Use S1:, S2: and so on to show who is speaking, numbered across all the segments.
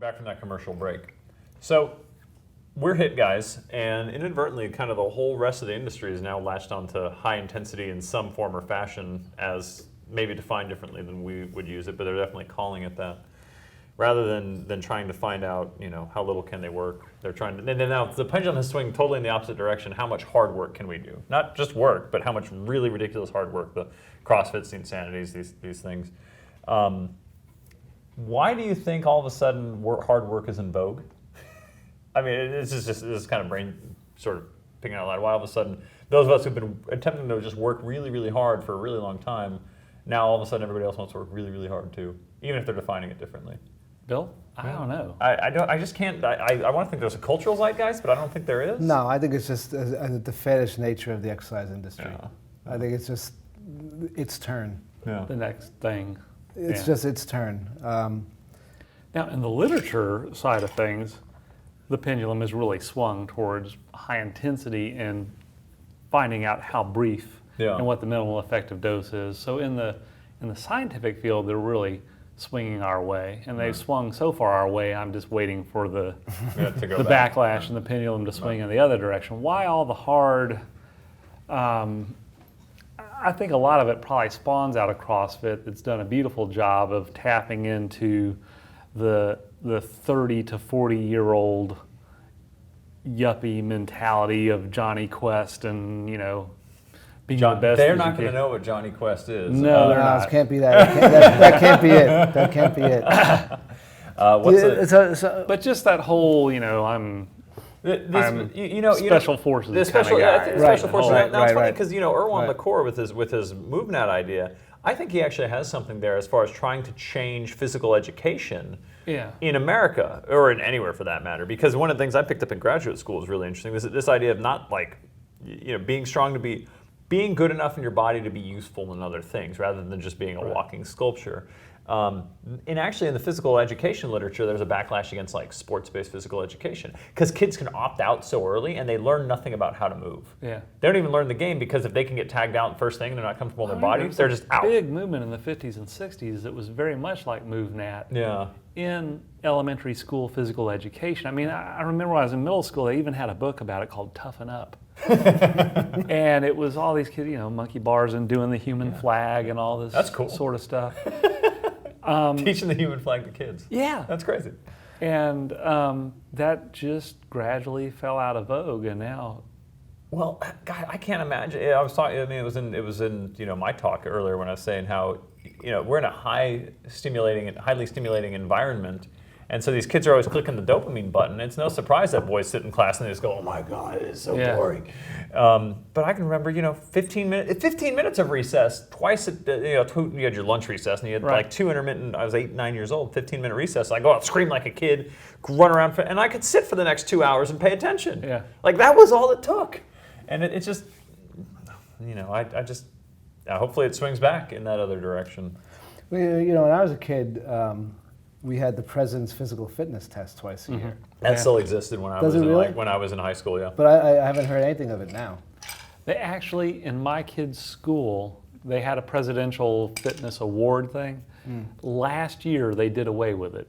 S1: Back from that commercial break. So we're hit guys, and inadvertently kind of the whole rest of the industry is now latched onto high intensity in some form or fashion, as maybe defined differently than we would use it, but they're definitely calling it that. Rather than trying to find out, how little can they work, they're trying to, and now the pendulum has swung totally in the opposite direction. How much hard work can we do? Not just work, but how much really ridiculous hard work, the CrossFits, the insanities, these things. Why do you think all of a sudden hard work is in vogue? I mean, this is kind of brain sort of picking out loud. Why all of a sudden, those of us who've been attempting to just work really, really hard for a really long time, now all of a sudden everybody else wants to work really, really hard too, even if they're defining it differently.
S2: Bill? I don't know.
S1: I just can't. I want to think there's a cultural zeitgeist, but I don't think there is.
S3: No, I think it's just the fetish nature of the exercise industry.
S1: Yeah.
S3: I think it's just its turn.
S1: Yeah.
S2: The next thing.
S3: It's just its turn.
S2: Now, in the literature side of things, the pendulum has really swung towards high intensity and finding out how brief and what the minimal effective dose is. So in the scientific field, they're really swinging our way, and they've swung so far our way. I'm just waiting for the backlash and the pendulum to swing in the other direction. Why all the hard? I think a lot of it probably spawns out of CrossFit that's done a beautiful job of tapping into the 30 to 40-year-old yuppie mentality of Johnny Quest and, being the best.
S1: They're not going to know what Johnny Quest is.
S2: No, they're not.
S3: It can't be that. That can't be it. That can't be it.
S2: But just that whole, I'm special forces
S1: the special,
S2: kind of guy.
S1: I think special forces. Now it's funny because Erwan
S3: Right.
S1: LaCour with his MoveNet idea, I think he actually has something there as far as trying to change physical education in America, or in anywhere for that matter. Because one of the things I picked up in graduate school is really interesting. This idea of not like, being strong to being good enough in your body to be useful in other things, rather than just being a walking sculpture. And actually in the physical education literature, there's a backlash against like sports-based physical education, because kids can opt out so early and they learn nothing about how to move.
S2: Yeah.
S1: They don't even learn the game, because if they can get tagged out first thing and they're not comfortable in their body, they're just out.
S2: Big movement in the 50s and 60s that was very much like MoveNet in elementary school physical education. I mean, I remember when I was in middle school, they even had a book about it called Toughen Up. And it was all these kids, monkey bars and doing the human flag and all this sort of stuff.
S1: Teaching the human flag to kids.
S2: Yeah.
S1: That's crazy.
S2: And that just gradually fell out of vogue, and now.
S1: Well, God, I can't imagine. I was talking. I mean, it was in my talk earlier when I was saying how we're in a highly stimulating environment, and so these kids are always clicking the dopamine button. It's no surprise that boys sit in class and they just go, "Oh my God, it is so boring." But I can remember, 15 minutes of recess twice. You had your lunch recess, and you had like two intermittent. I was 8, 9 years old. 15-minute recess. I go out, scream like a kid, run around, and I could sit for the next 2 hours and pay attention.
S2: Yeah.
S1: Like that was all it took, and it just, hopefully it swings back in that other direction.
S3: When I was a kid, we had the president's physical fitness test twice a year.
S1: That still existed when I was in high school, yeah.
S3: But I haven't heard anything of it now.
S2: They actually, in my kids' school, they had a presidential fitness award thing. Last year, they did away with it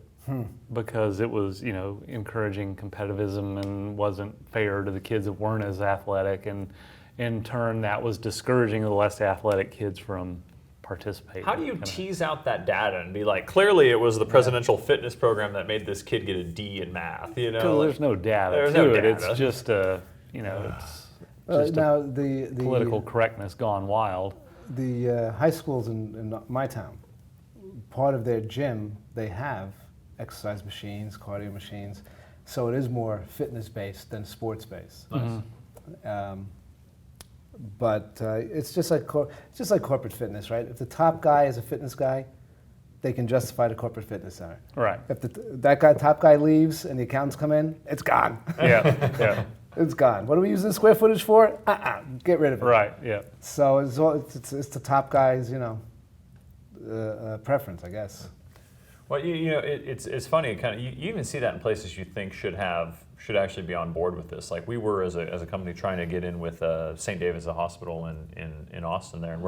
S2: because it was, encouraging competitivism and wasn't fair to the kids that weren't as athletic, and in turn, that was discouraging the less athletic kids from participating.
S1: How do you tease out that data and be like, clearly it was the presidential fitness program that made this kid get a D in math?
S2: There's no data
S1: there's
S2: to
S1: no
S2: it.
S1: data.
S2: It's just the political correctness gone wild.
S3: The high schools in my town, part of their gym, they have exercise machines, cardio machines, so it is more fitness-based than sports-based.
S1: Nice.
S3: But it's just like corporate fitness, right? If the top guy is a fitness guy, they can justify the corporate fitness center.
S2: Right.
S3: If that top guy leaves and the accountants come in, it's gone.
S2: Yeah.
S3: It's gone. What are we using the square footage for? Get rid of it.
S2: Right. Yeah.
S3: So it's the top guy's preference, I guess.
S1: Well, it's funny. Kind of, you even see that in places you think should actually be on board with this. Like we were as a company trying to get in with St. David's Hospital in Austin there,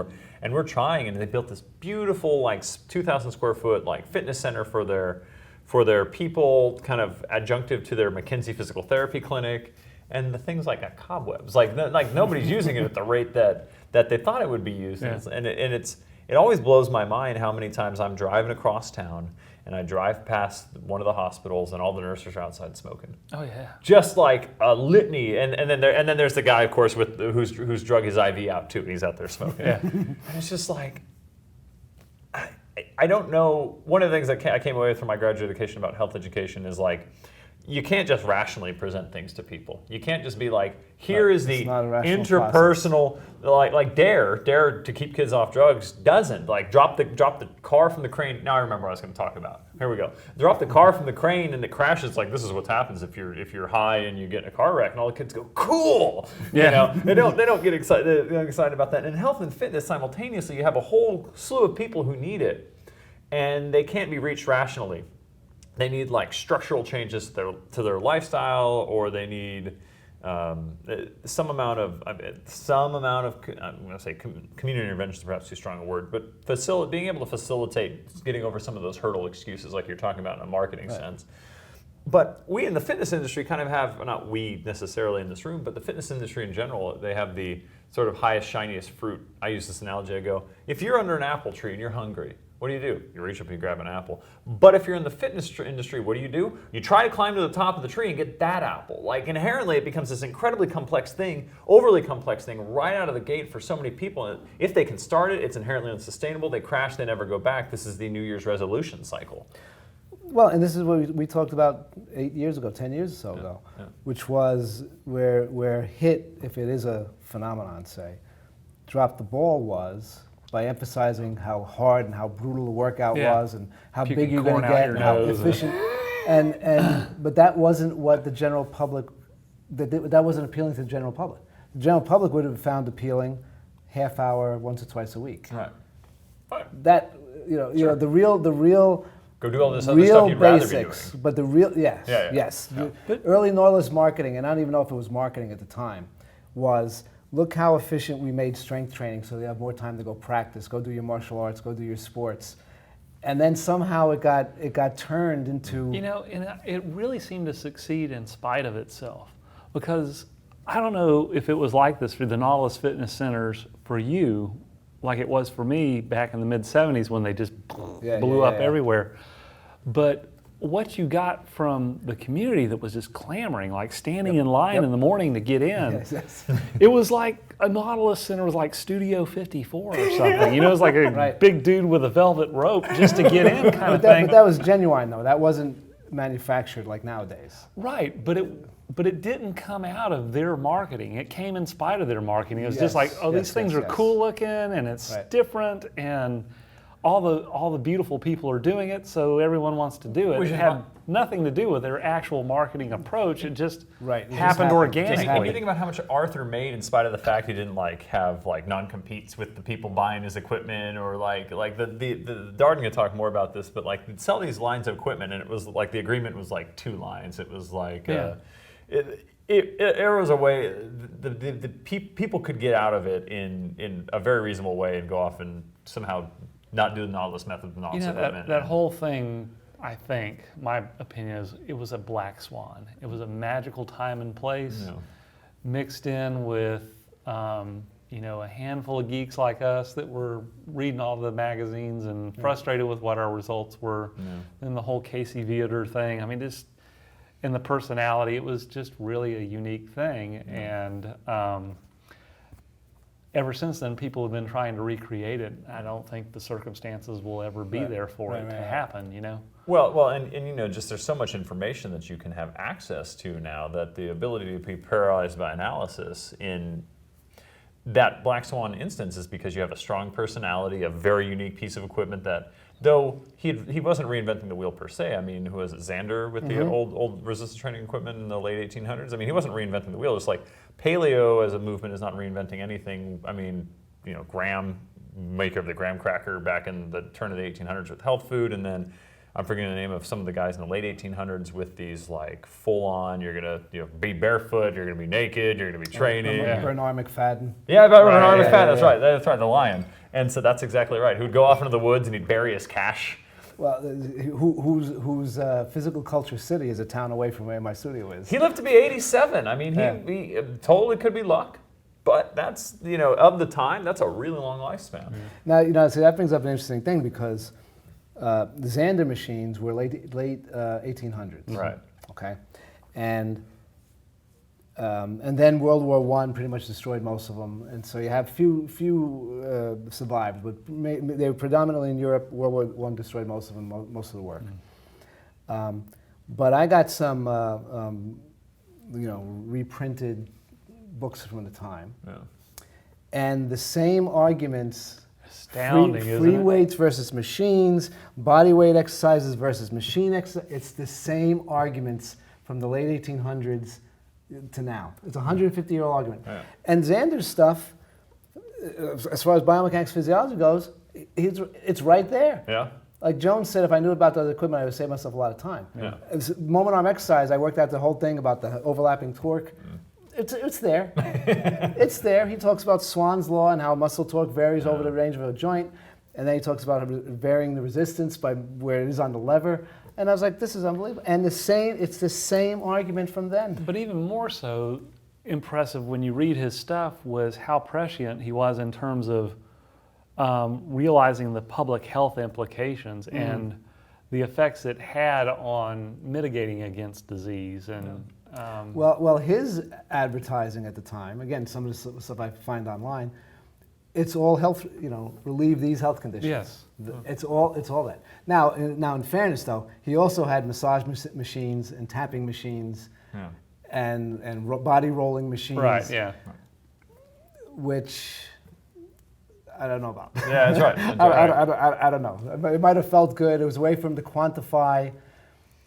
S1: and we're trying, and they built this beautiful like 2,000 square foot like fitness center for their for their people, kind of adjunctive to their McKinsey physical therapy clinic, and the things like cobwebs. Like nobody's using it at the rate that they thought it would be used.
S2: Yeah.
S1: And it always blows my mind how many times I'm driving across town and I drive past one of the hospitals and all the nurses are outside smoking.
S2: Oh yeah.
S1: Just like a litany, and then there's the guy, of course, with who's drug his IV out too, and he's out there smoking.
S2: Yeah.
S1: And it's just like, I don't know. One of the things that I came away with from my graduate education about health education is like, you can't just rationally present things to people. You can't just be like, here is the interpersonal, like dare to keep kids off drugs doesn't. Like drop the car from the crane. Now I remember what I was going to talk about. Here we go. Drop the car from the crane and it crashes. Like, this is what happens if you're high and you get in a car wreck, and all the kids go, cool.
S2: Yeah.
S1: You know, they don't get excited. They're excited about that. And in health and fitness, simultaneously, you have a whole slew of people who need it, and they can't be reached rationally. They need like structural changes to their lifestyle, or they need some amount of I'm going to say community intervention is perhaps too strong a word, but being able to facilitate getting over some of those hurdle excuses like you're talking about in a marketing sense. But we in the fitness industry kind of have, not we necessarily in this room, but the fitness industry in general, they have the sort of highest, shiniest fruit. I use this analogy, I go, if you're under an apple tree and you're hungry, what do? You reach up and you grab an apple. But if you're in the fitness industry, what do? You try to climb to the top of the tree and get that apple. Like, inherently, it becomes this incredibly complex thing, overly complex thing, right out of the gate for so many people. If they can start it, it's inherently unsustainable. They crash, they never go back. This is the New Year's resolution cycle.
S3: Well, and this is what we talked about 8 years ago, 10 years or so ago, which was where HIIT, if it is a phenomenon, say, drop the ball was by emphasizing how hard and how brutal the workout was and how big you're going to get and how efficient. But that wasn't what the general public, that wasn't appealing to the general public. The general public would have found appealing half hour once or twice a week.
S1: Right. Fine.
S3: That, the real
S1: go do all this other stuff you'd rather
S3: basics,
S1: be doing.
S3: But the real, yes.
S1: Yeah.
S3: Early Nautilus marketing, and I don't even know if it was marketing at the time, was look how efficient we made strength training so they have more time to go practice, go do your martial arts, go do your sports. And then somehow it got turned into...
S2: And it really seemed to succeed in spite of itself. Because I don't know if it was like this for the Nautilus Fitness Centers for you, like it was for me back in the mid-'70s when they just blew up everywhere. But what you got from the community that was just clamoring, like standing in line in the morning to get in, it was like a Nautilus Center was like Studio 54 or something. It was like a big dude with a velvet rope just to get in kind of thing.
S3: But that was genuine, though. That wasn't manufactured like nowadays.
S2: Right, but it didn't come out of their marketing. It came in spite of their marketing. It was just like, these things are cool looking and it's different and all the beautiful people are doing it, so everyone wants to do it. It had nothing to do with their actual marketing approach. It just happened organically.
S1: And you think about how much Arthur made in spite of the fact he didn't have non-competes with the people buying his equipment, or the Darden can talk more about this, but sell these lines of equipment, and it was like the agreement was like 2 lines. It was like it was a way the people could get out of it in a very reasonable way and go off and somehow not do the Nautilus method, the Nautilus equipment.
S2: That whole thing, I think, my opinion is, it was a black swan. It was a magical time and place mixed in with, a handful of geeks like us that were reading all the magazines and frustrated with what our results were. And the whole Casey Viator thing, I mean, just in the personality, it was just really a unique thing. And ever since then, people have been trying to recreate it. I don't think the circumstances will ever be there for it to happen,
S1: Well, and just there's so much information that you can have access to now that the ability to be paralyzed by analysis in that Black Swan instance is because you have a strong personality, a very unique piece of equipment that, though he wasn't reinventing the wheel per se. I mean, who was it, Xander with the old resistance training equipment in the late 1800s? I mean, he wasn't reinventing the wheel. It's like paleo as a movement is not reinventing anything. I mean, Graham, maker of the graham cracker back in the turn of the 1800s with health food, and then I'm forgetting the name of some of the guys in the late 1800s with these full-on, you're gonna be barefoot, you're gonna be naked, you're gonna be training.
S3: Bernard McFadden.
S1: Yeah, Bernard McFadden. That's right. The lion. And so that's exactly right. Who'd go off into the woods and he'd bury his cash
S3: Well, whose physical culture city is a town away from where my studio is.
S1: He lived to be 87. I mean, he totally could be luck, but that's, of the time, that's a really long lifespan.
S3: Now, so that brings up an interesting thing because the Xander machines were late 1800s.
S1: Right.
S3: Okay, and then World War I pretty much destroyed most of them, and so you have few survived, but they were predominantly in Europe. World War I destroyed most of them, most of the work. But I got some, reprinted books from the time, and the same arguments.
S2: Astounding,
S3: free weights versus machines, body weight exercises versus machine exercise. It's the same arguments from the late 1800s to now. It's a 150-year-old argument. Yeah. And Xander's stuff, as far as biomechanics physiology goes, it's right there.
S1: Yeah.
S3: Like Jones said, if I knew about the other equipment, I would save myself a lot of time.
S1: Yeah.
S3: Moment arm exercise, I worked out the whole thing about the overlapping torque. It's there. It's there. He talks about Swan's law and how muscle torque varies over the range of a joint. And then he talks about varying the resistance by where it is on the lever. And I was like, this is unbelievable. And it's the same argument from then.
S2: But even more so impressive when you read his stuff was how prescient he was in terms of realizing the public health implications and the effects it had on mitigating against disease. And
S3: well, his advertising at the time, again, some of the stuff I find online, it's all health, relieve these health conditions.
S2: Yes.
S3: It's all that. Now, in fairness, though, he also had massage machines and tapping machines and body rolling machines.
S2: Right, yeah.
S3: Which I don't know about.
S1: Yeah, that's right.
S3: I don't know. It might have felt good. It was a way for him to quantify.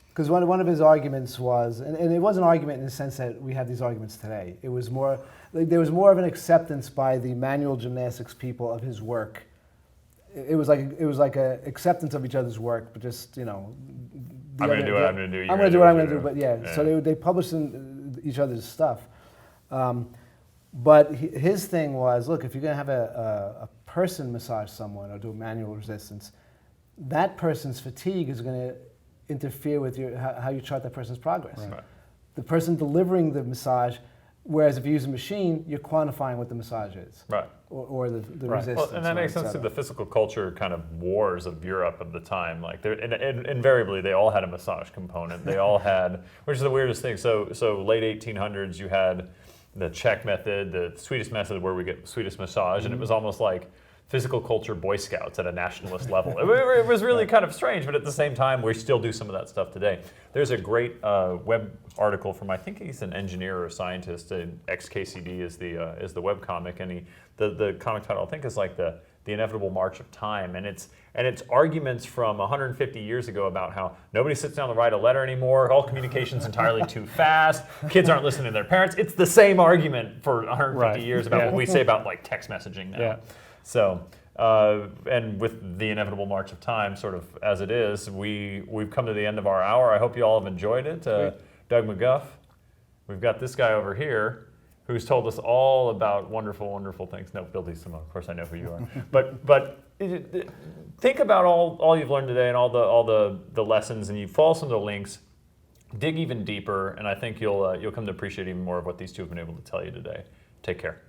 S3: Because one of his arguments was, and it was an argument in the sense that we have these arguments today. It was more, there was more of an acceptance by the manual gymnastics people of his work. It was like a acceptance of each other's work, but just
S1: I'm going to do what I'm going to do.
S3: I'm going to do what I'm going to do. But yeah, so they published in each other's stuff. But his thing was, look, if you're going to have a person massage someone or do manual resistance, that person's fatigue is going to interfere with how you chart that person's progress.
S1: Right.
S3: The person delivering the massage, whereas if you use a machine, you're quantifying what the massage is.
S1: Right.
S3: Or the
S1: right.
S3: resistance.
S1: Well, and that makes sense to the physical culture kind of wars of Europe of the time. Like, invariably, they all had a massage component. They all had, which is the weirdest thing. So late 1800s, you had the Czech method, the Swedish method where we get Swedish massage, and it was almost like physical culture Boy Scouts at a nationalist level. It was really kind of strange, but at the same time, we still do some of that stuff today. There's a great web article from, I think he's an engineer or a scientist, and XKCD is the web comic, and the comic title I think is like the Inevitable March of Time, and it's arguments from 150 years ago about how nobody sits down to write a letter anymore, all communication's entirely too fast, kids aren't listening to their parents. It's the same argument for 150 years about what we say about like text messaging now. Yeah. So, and with the inevitable march of time, sort of as it is, we've come to the end of our hour. I hope you all have enjoyed it. Doug McGuff, we've got this guy over here who's told us all about wonderful, wonderful things. No, Bill DeSimone, of course I know who you are. but think about all you've learned today and all the lessons, and you follow some of the links, dig even deeper, and I think you'll come to appreciate even more of what these two have been able to tell you today. Take care.